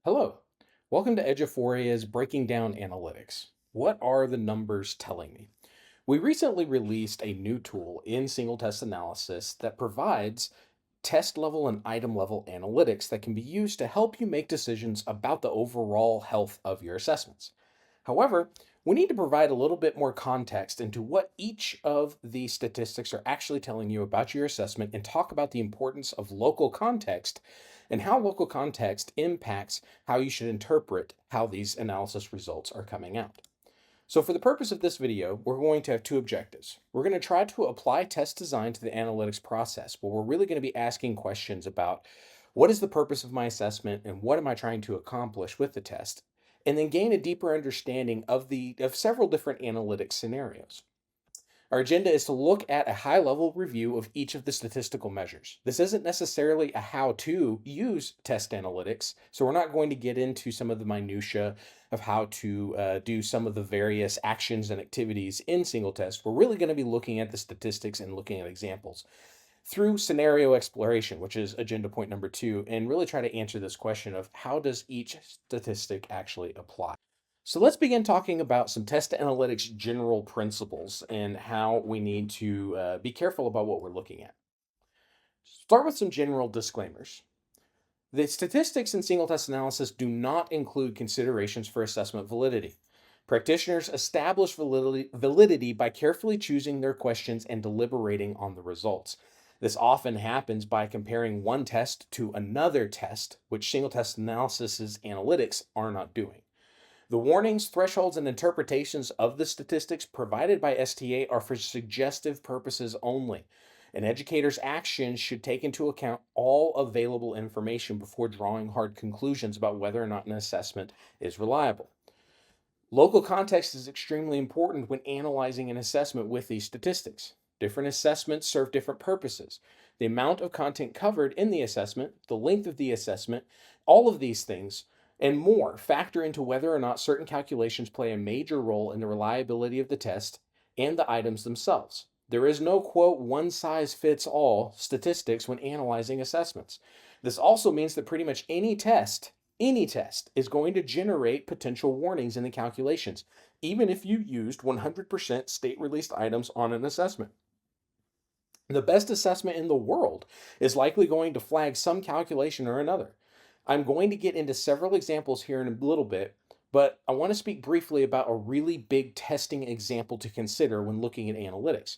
Hello. Welcome to Eduphoria's Breaking Down Analytics. What are the numbers telling me? We recently released a new tool in single test analysis that provides test level and item level analytics that can be used to help you make decisions about the overall health of your assessments. However, we need to provide a little bit more context into what each of the statistics are actually telling you about your assessment and talk about the importance of local context and how local context impacts how you should interpret how these analysis results are coming out. So for the purpose of this video, we're going to have two objectives. We're going to try to apply test design to the analytics process, but we're really going to be asking questions about what is the purpose of my assessment and what am I trying to accomplish with the test, and then gain a deeper understanding of several different analytics scenarios. Our agenda is to look at a high-level review of each of the statistical measures. This isn't necessarily a how to use test analytics, so we're not going to get into some of the minutia of how to do some of the various actions and activities in single test. We're really going to be looking at the statistics and looking at examples through scenario exploration, which is agenda point number 2, and really try to answer this question of how does each statistic actually apply. So let's begin talking about some test analytics general principles and how we need to be careful about what we're looking at. Start with some general disclaimers. The statistics in single test analysis do not include considerations for assessment validity. Practitioners establish validity by carefully choosing their questions and deliberating on the results. This often happens by comparing one test to another test, which single test analysis's analytics are not doing. The warnings, thresholds, and interpretations of the statistics provided by STA are for suggestive purposes only. An educator's actions should take into account all available information before drawing hard conclusions about whether or not an assessment is reliable. Local context is extremely important when analyzing an assessment with these statistics. Different assessments serve different purposes. The amount of content covered in the assessment, the length of the assessment, all of these things and more factor into whether or not certain calculations play a major role in the reliability of the test and the items themselves. There is no, quote, one size fits all statistics when analyzing assessments. This also means that pretty much any test is going to generate potential warnings in the calculations, even if you used 100% state released items on an assessment. The best assessment in the world is likely going to flag some calculation or another. I'm going to get into several examples here in a little bit, but I want to speak briefly about a really big testing example to consider when looking at analytics.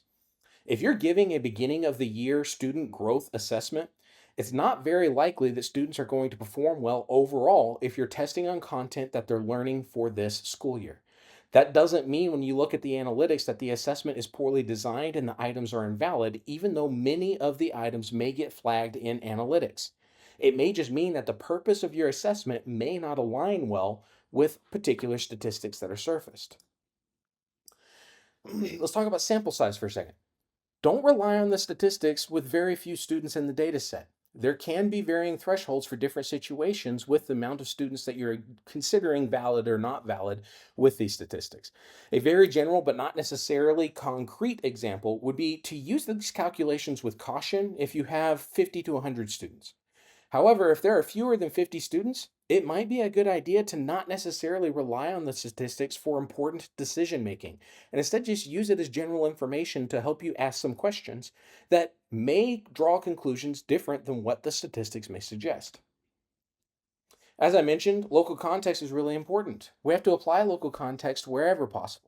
If you're giving a beginning of the year student growth assessment, it's not very likely that students are going to perform well overall if you're testing on content that they're learning for this school year. That doesn't mean when you look at the analytics that the assessment is poorly designed and the items are invalid, even though many of the items may get flagged in analytics. It may just mean that the purpose of your assessment may not align well with particular statistics that are surfaced. Let's talk about sample size for a second. Don't rely on the statistics with very few students in the data set. There can be varying thresholds for different situations with the amount of students that you're considering valid or not valid with these statistics. A very general but not necessarily concrete example would be to use these calculations with caution if you have 50 to 100 students. However, if there are fewer than 50 students, it might be a good idea to not necessarily rely on the statistics for important decision making, and instead just use it as general information to help you ask some questions that may draw conclusions different than what the statistics may suggest. As I mentioned, local context is really important. We have to apply local context wherever possible.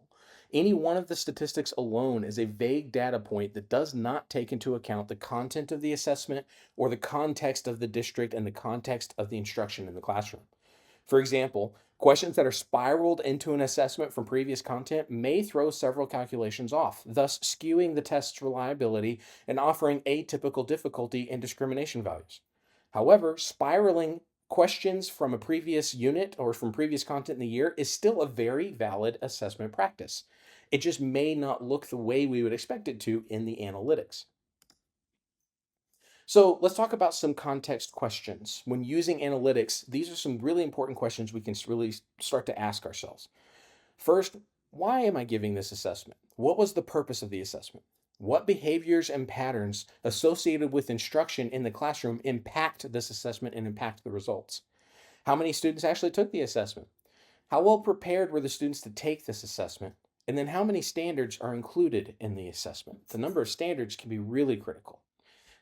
Any one of the statistics alone is a vague data point that does not take into account the content of the assessment or the context of the district and the context of the instruction in the classroom. For example, questions that are spiraled into an assessment from previous content may throw several calculations off, thus skewing the test's reliability and offering atypical difficulty and discrimination values. However, spiraling questions from a previous unit or from previous content in the year is still a very valid assessment practice. It just may not look the way we would expect it to in the analytics. So let's talk about some context questions. When using analytics, these are some really important questions we can really start to ask ourselves. First, why am I giving this assessment? What was the purpose of the assessment? What behaviors and patterns associated with instruction in the classroom impact this assessment and impact the results? How many students actually took the assessment? How well prepared were the students to take this assessment? And then how many standards are included in the assessment? The number of standards can be really critical.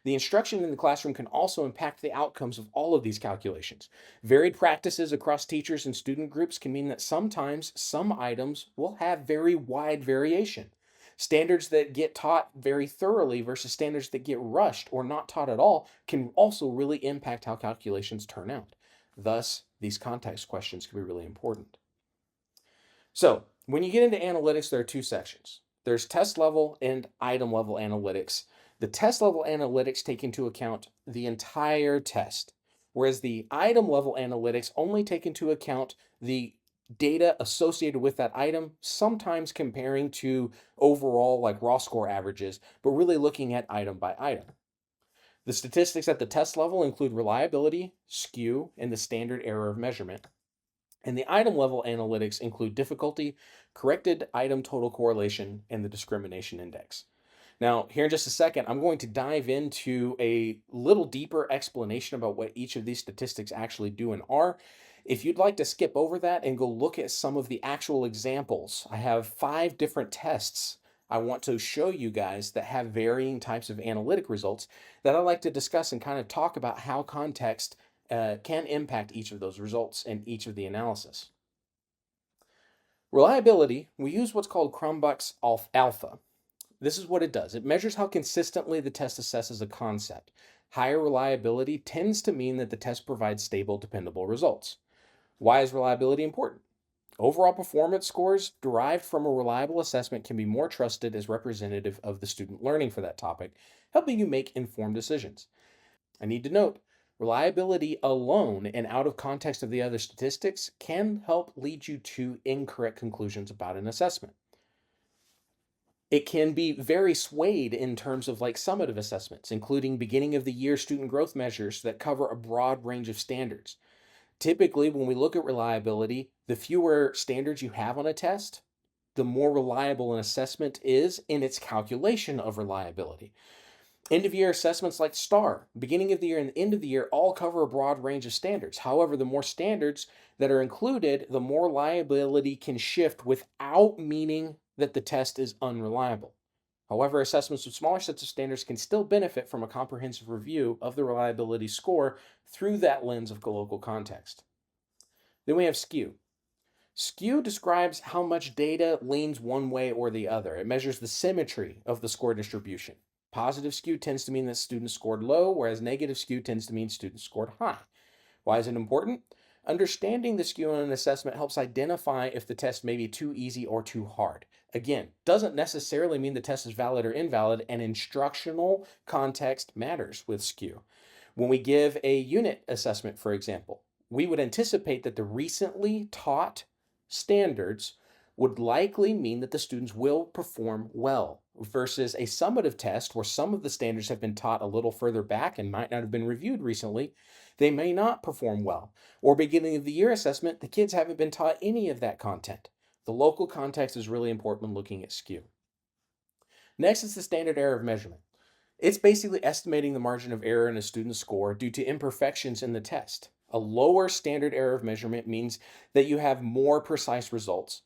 The instruction in the classroom can also impact the outcomes of all of these calculations. Varied practices across teachers and student groups can mean that sometimes some items will have very wide variation. Standards that get taught very thoroughly versus standards that get rushed or not taught at all can also really impact how calculations turn out. Thus, these context questions can be really important. So, when you get into analytics, there are two sections. There's test level and item level analytics. The test level analytics take into account the entire test, whereas the item level analytics only take into account the data associated with that item, sometimes comparing to overall like raw score averages, but really looking at item by item. The statistics at the test level include reliability, skew, and the standard error of measurement. And the item level analytics include difficulty, corrected item total correlation, and the discrimination index. Now, here in just a second, I'm going to dive into a little deeper explanation about what each of these statistics actually do and are. If you'd like to skip over that and go look at some of the actual examples, I have 5 different tests I want to show you guys that have varying types of analytic results that I like to discuss and kind of talk about how context can impact each of those results and each of the analysis. Reliability, we use what's called Crumbuk's alpha. This is what it does. It measures how consistently the test assesses a concept. Higher reliability tends to mean that the test provides stable, dependable results. Why is reliability important? Overall performance scores derived from a reliable assessment can be more trusted as representative of the student learning for that topic, helping you make informed decisions. I need to note, reliability alone and out of context of the other statistics can help lead you to incorrect conclusions about an assessment. It can be very swayed in terms of like summative assessments, including beginning of the year student growth measures that cover a broad range of standards. Typically, when we look at reliability, the fewer standards you have on a test, the more reliable an assessment is in its calculation of reliability. End of year assessments like STAR, beginning of the year and end of the year, all cover a broad range of standards. However, the more standards that are included, the more liability can shift without meaning that the test is unreliable. However, assessments with smaller sets of standards can still benefit from a comprehensive review of the reliability score through that lens of local context. Then we have skew. Skew describes how much data leans one way or the other. It measures the symmetry of the score distribution. Positive skew tends to mean that students scored low, whereas negative skew tends to mean students scored high. Why is it important? Understanding the skew in an assessment helps identify if the test may be too easy or too hard. Again, doesn't necessarily mean the test is valid or invalid, and instructional context matters with skew. When we give a unit assessment, for example, we would anticipate that the recently taught standards would likely mean that the students will perform well versus a summative test where some of the standards have been taught a little further back and might not have been reviewed recently. They may not perform well. Or beginning of the year assessment, the kids haven't been taught any of that content. The local context is really important when looking at skew. Next is the standard error of measurement. It's basically estimating the margin of error in a student's score due to imperfections in the test. A lower standard error of measurement means that you have more precise results.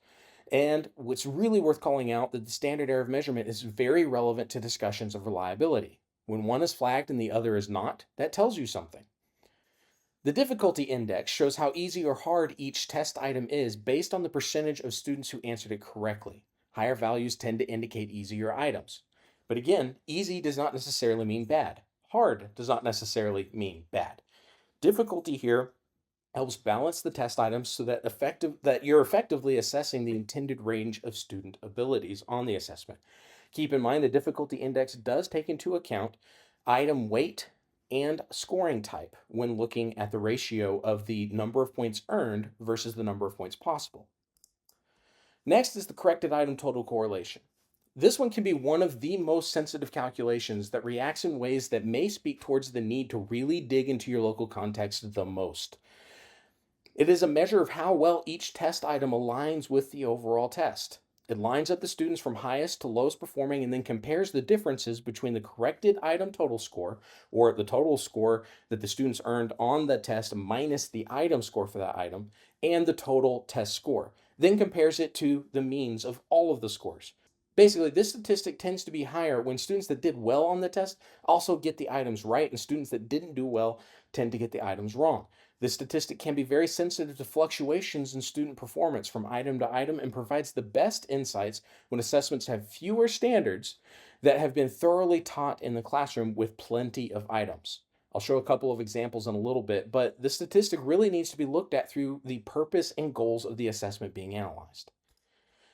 And what's really worth calling out that the standard error of measurement is very relevant to discussions of reliability. When one is flagged and the other is not, that tells you something. The difficulty index shows how easy or hard each test item is based on the percentage of students who answered it correctly. Higher values tend to indicate easier items. But again, easy does not necessarily mean bad. Hard does not necessarily mean bad. Difficulty here helps balance the test items so that you're effectively assessing the intended range of student abilities on the assessment. Keep in mind the difficulty index does take into account item weight and scoring type when looking at the ratio of the number of points earned versus the number of points possible. Next is the corrected item total correlation. This one can be one of the most sensitive calculations that reacts in ways that may speak towards the need to really dig into your local context the most. It is a measure of how well each test item aligns with the overall test. It lines up the students from highest to lowest performing and then compares the differences between the corrected item total score, or the total score that the students earned on the test minus the item score for that item, and the total test score. Then compares it to the means of all of the scores. Basically, this statistic tends to be higher when students that did well on the test also get the items right, and students that didn't do well tend to get the items wrong. This statistic can be very sensitive to fluctuations in student performance from item to item and provides the best insights when assessments have fewer standards that have been thoroughly taught in the classroom with plenty of items. I'll show a couple of examples in a little bit, but the statistic really needs to be looked at through the purpose and goals of the assessment being analyzed.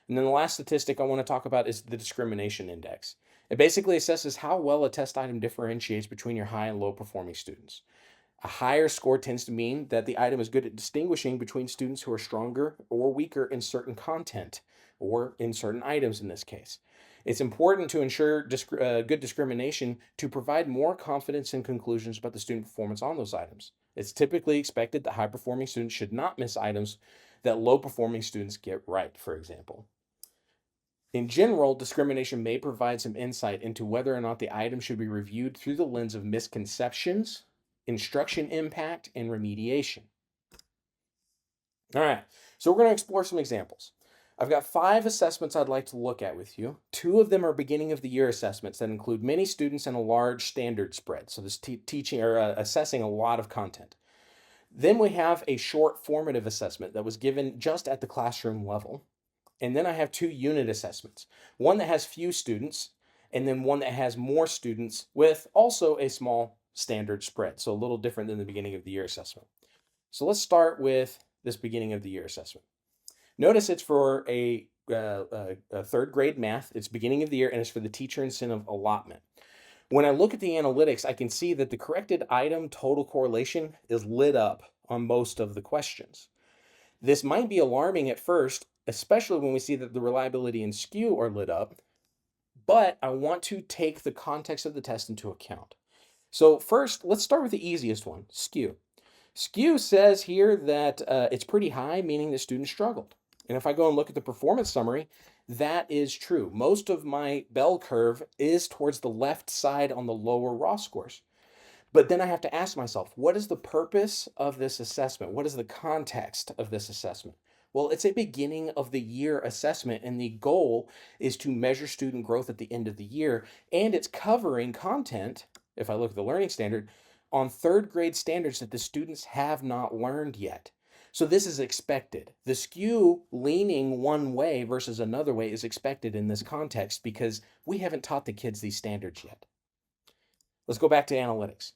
And then the last statistic I want to talk about is the discrimination index. It basically assesses how well a test item differentiates between your high and low performing students. A higher score tends to mean that the item is good at distinguishing between students who are stronger or weaker in certain content or in certain items in this case. It's important to ensure good discrimination to provide more confidence in conclusions about the student performance on those items. It's typically expected that high performing students should not miss items that low performing students get right, for example. In general, discrimination may provide some insight into whether or not the item should be reviewed through the lens of misconceptions, instruction impact, and remediation. All right, so we're going to explore some examples. I've got 5 assessments I'd like to look at with you. 2 of them are beginning of the year assessments that include many students and a large standard spread. So this teaching or assessing a lot of content. Then we have a short formative assessment that was given just at the classroom level. And then I have 2 unit assessments, one that has few students, and then one that has more students with also a small standard spread. So a little different than the beginning of the year assessment. So let's start with this beginning of the year assessment. Notice it's for a 3rd grade math. It's beginning of the year, and it's for the teacher incentive allotment. When I look at the analytics, I can see that the corrected item total correlation is lit up on most of the questions. This might be alarming at first, especially when we see that the reliability and skew are lit up, but I want to take the context of the test into account. So first, let's start with the easiest one, skew. Skew says here that it's pretty high, meaning the student struggled. And if I go and look at the performance summary, that is true. Most of my bell curve is towards the left side on the lower raw scores. But then I have to ask myself, what is the purpose of this assessment? What is the context of this assessment? Well, it's a beginning of the year assessment, and the goal is to measure student growth at the end of the year. And it's covering content, if I look at the learning standard, on 3rd grade standards that the students have not learned yet. So this is expected. The skew leaning one way versus another way is expected in this context because we haven't taught the kids these standards yet. Let's go back to analytics.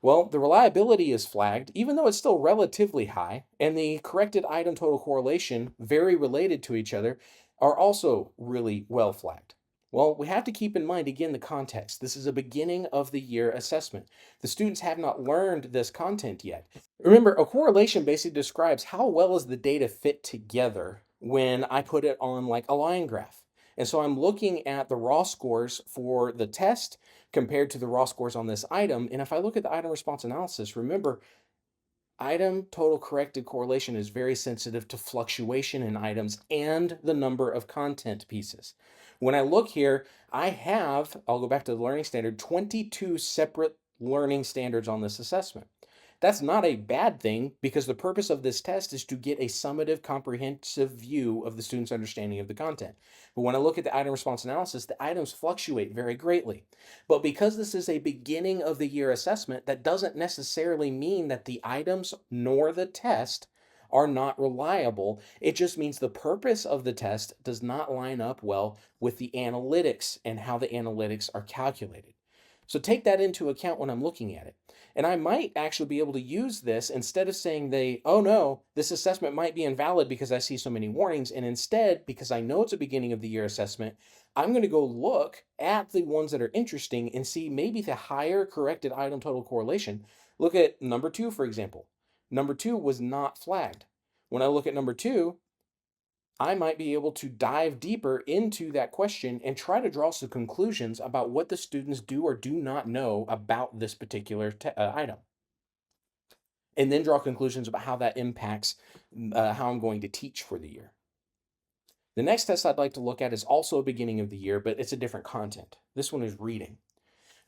Well, the reliability is flagged, even though it's still relatively high, and the corrected item total correlation, very related to each other, are also really well flagged. Well, we have to keep in mind, again, the context. This is a beginning of the year assessment. The students have not learned this content yet. Remember, a correlation basically describes how well is the data fit together when I put it on like a line graph. And so I'm looking at the raw scores for the test compared to the raw scores on this item. And if I look at the item response analysis, remember, item total corrected correlation is very sensitive to fluctuation in items and the number of content pieces. When I look here, I'll go back to the learning standard, 22 separate learning standards on this assessment. That's not a bad thing because the purpose of this test is to get a summative, comprehensive view of the student's understanding of the content. But when I look at the item response analysis, the items fluctuate very greatly. But because this is a beginning of the year assessment, that doesn't necessarily mean that the items nor the test are not reliable. It just means the purpose of the test does not line up well with the analytics and how the analytics are calculated. So take that into account when I'm looking at it. And I might actually be able to use this instead of saying oh no, this assessment might be invalid because I see so many warnings. And instead, because I know it's a beginning of the year assessment, I'm going to go look at the ones that are interesting and see maybe the higher corrected item total correlation. Look at number 2, for example. Number 2 was not flagged. When I look at number 2, I might be able to dive deeper into that question and try to draw some conclusions about what the students do or do not know about this particular item. And then draw conclusions about how that impacts how I'm going to teach for the year. The next test I'd like to look at is also a beginning of the year, but it's a different content. This one is reading.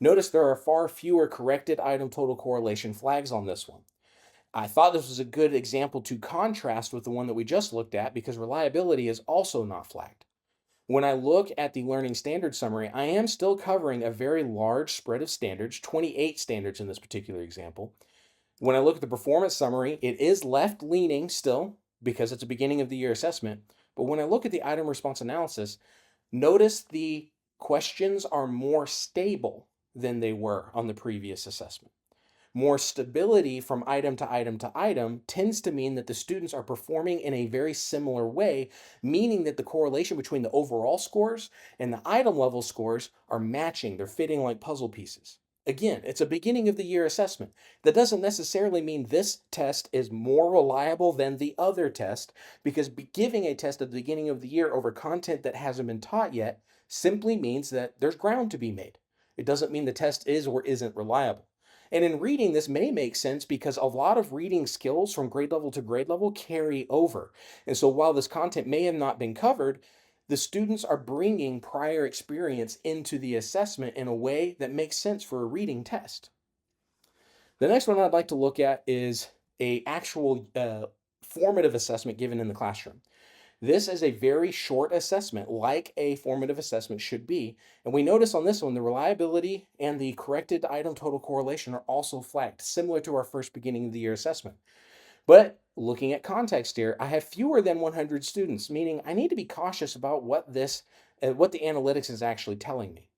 Notice there are far fewer corrected item total correlation flags on this one. I thought this was a good example to contrast with the one that we just looked at because reliability is also not flagged. When I look at the learning standard summary, I am still covering a very large spread of standards, 28 standards in this particular example. When I look at the performance summary, it is left leaning still because it's a beginning of the year assessment. But when I look at the item response analysis, notice the questions are more stable than they were on the previous assessment. More stability from item to item to item tends to mean that the students are performing in a very similar way, meaning that the correlation between the overall scores and the item level scores are matching. They're fitting like puzzle pieces. Again, it's a beginning of the year assessment. That doesn't necessarily mean this test is more reliable than the other test, because giving a test at the beginning of the year over content that hasn't been taught yet simply means that there's ground to be made. It doesn't mean the test is or isn't reliable. And in reading, this may make sense because a lot of reading skills from grade level to grade level carry over. And so while this content may have not been covered, the students are bringing prior experience into the assessment in a way that makes sense for a reading test. The next one I'd like to look at is a actual formative assessment given in the classroom. This is a very short assessment, like a formative assessment should be. And we notice on this one, the reliability and the corrected item total correlation are also flagged, similar to our first beginning of the year assessment. But looking at context here, I have fewer than 100 students, meaning I need to be cautious about what the analytics is actually telling me.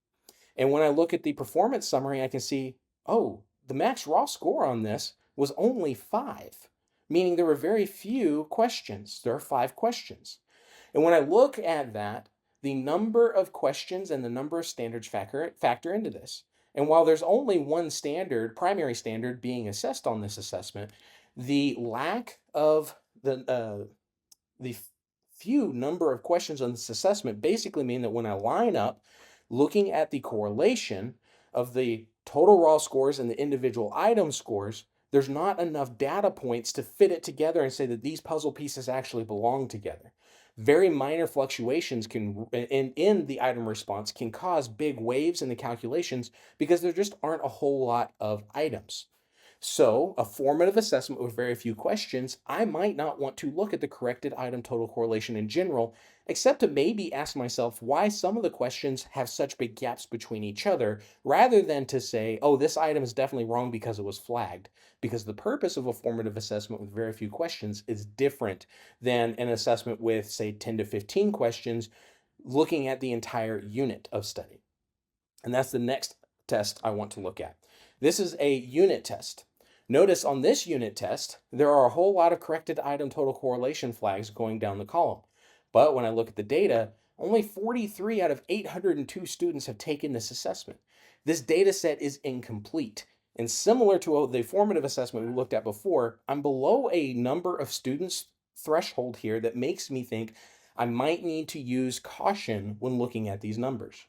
And when I look at the performance summary, I can see, oh, the max raw score on this was only 5, meaning there were very few questions. There are 5 questions. And when I look at that, the number of questions and the number of standards factor into this. And while there's only one standard, primary standard, being assessed on this assessment, the lack of the few number of questions on this assessment basically mean that when I line up looking at the correlation of the total raw scores and the individual item scores, there's not enough data points to fit it together and say that these puzzle pieces actually belong together. Very minor fluctuations in the item response can cause big waves in the calculations because there just aren't a whole lot of items. So, a formative assessment with very few questions, I might not want to look at the corrected item total correlation in general, except to maybe ask myself why some of the questions have such big gaps between each other, rather than to say, oh, this item is definitely wrong because it was flagged. Because the purpose of a formative assessment with very few questions is different than an assessment with, say, 10 to 15 questions, looking at the entire unit of study. And that's the next test I want to look at. This is a unit test. Notice on this unit test, there are a whole lot of corrected item total correlation flags going down the column. But when I look at the data, only 43 out of 802 students have taken this assessment. This data set is incomplete. And similar to the formative assessment we looked at before, I'm below a number of students threshold here that makes me think I might need to use caution when looking at these numbers.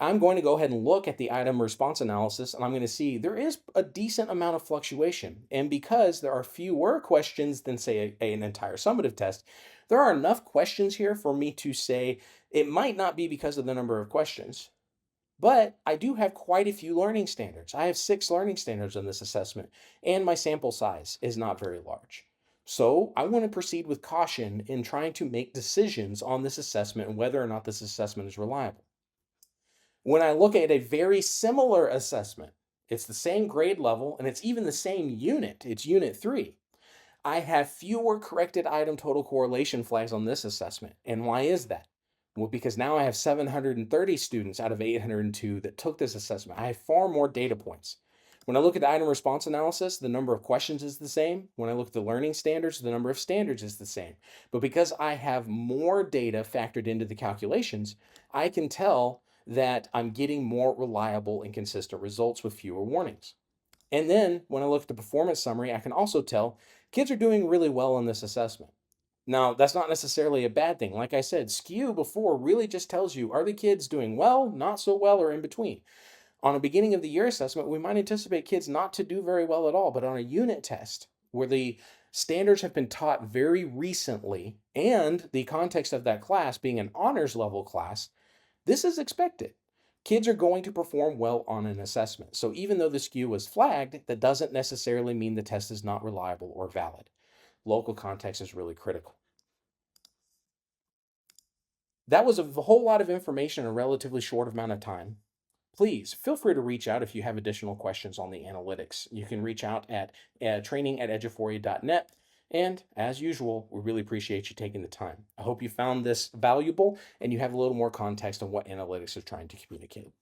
I'm going to go ahead and look at the item response analysis, and I'm going to see there is a decent amount of fluctuation. And because there are fewer questions than, say, an entire summative test, there are enough questions here for me to say it might not be because of the number of questions. But I do have quite a few learning standards. I have 6 learning standards on this assessment, and my sample size is not very large. So I want to proceed with caution in trying to make decisions on this assessment and whether or not this assessment is reliable. When I look at a very similar assessment, it's the same grade level and it's even the same unit, it's unit 3. I have fewer corrected item total correlation flags on this assessment. And why is that? Well, because now I have 730 students out of 802 that took this assessment. I have far more data points. When I look at the item response analysis, the number of questions is the same. When I look at the learning standards, the number of standards is the same. But because I have more data factored into the calculations, I can tell that I'm getting more reliable and consistent results with fewer warnings. And then when I look at the performance summary, I can also tell kids are doing really well on this assessment. Now, that's not necessarily a bad thing. Like I said, skew before really just tells you, are the kids doing well, not so well, or in between? On a beginning of the year assessment, we might anticipate kids not to do very well at all, but on a unit test where the Standards have been taught very recently, and the context of that class being an honors level class, this is expected. Kids are going to perform well on an assessment. So even though the skew was flagged, that doesn't necessarily mean the test is not reliable or valid. Local context is really critical. That was a whole lot of information in a relatively short amount of time. Please feel free to reach out if you have additional questions on the analytics. You can reach out at training@eduphoria.net. And as usual, we really appreciate you taking the time. I hope you found this valuable and you have a little more context on what analytics is trying to communicate.